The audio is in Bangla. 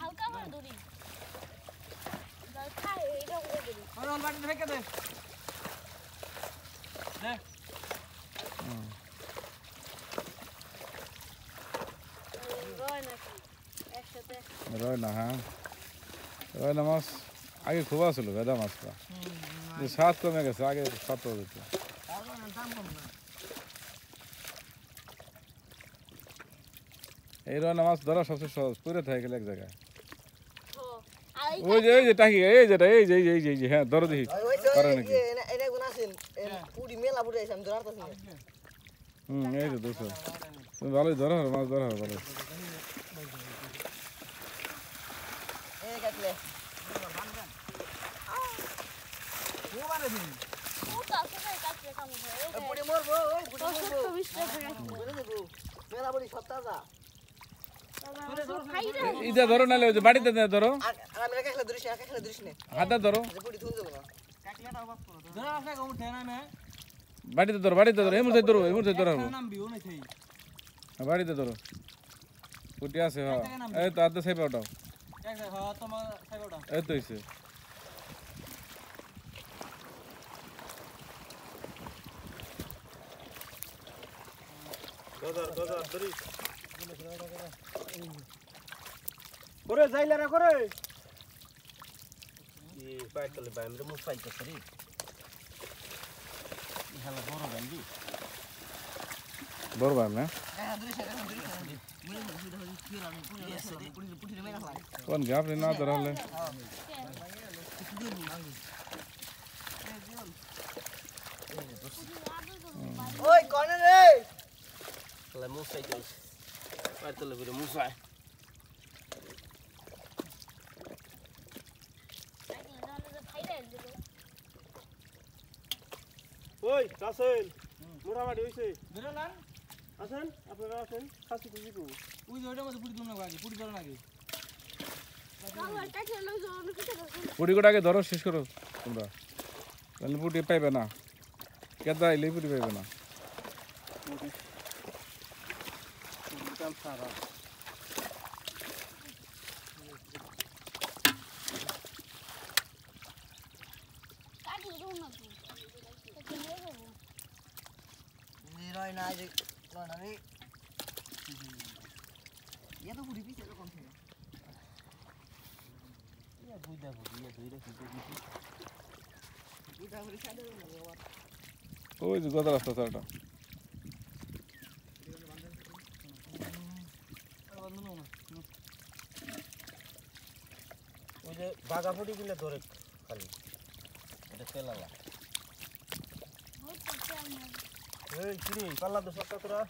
হালকা করে ধরি খাই এটা করে ধরি ওই বাটিতে ফেকে দে দে রয় না হ্যাঁ রয় না মাছ আগে খুব আসলো ভেদা মাছটা স্বাদ কমে গেছে আগে স্বাদ পাওয়া যেত এই রয় না মাছ ধরা সবচেয়ে সহজ পুরে থাকে গেলে এক জায়গায় ওই যে টাকি এই যেটা এই যে হ্যাঁ ধরো দেখি পারে নাকি এই তো দুশো তুমি ভালোই ধরো মাছ ধরা ভালো ইদা ধরো নালে বাড়িতে ধরো হাতে ধরো বাড়িতে ধরো এই মুহূর্তে ধরো বাড়িতে ধরো পুটি আছে হ্যাঁ এই তো আদা সাইবা ওটাও এই তো হইছে করে যাইলারা করে এই পাইতলে বাইমরে মু পাইতে করি ইহালা বড় বান্দি বড় বাম না কোন গাপ রে না ধরলে ওই কোন রে লা মু সাইকেল পাইতলে বড় মু সাই ওই কাসেল মোটামুটি হইছে বেরোলাম আছেন আপনারা আছেন খাসি খুঁজি কো ওই যে ওইটার মধ্যে পুরি দুম না আগে পুরি ধরো নাকি পুটি গোটাকে ধরো শেষ করো তোমরা তাহলে পুটি পাইবে না কেদা আইলে পুটি পাইবে না কাম সারা রয় না যে রয় না রে ये तो पूरी पीछे तो कम है ইয়া বুইদা বুইয়া ধইরা কি দিছি पूरा पूरी साइड में लगे हुआ ওই যে গদা রাস্তা চারটা ওই যে বাগাপুরি গুলো ধরে খালি এটা তেলালা এই কিরে পাল্লা তো সব তোরা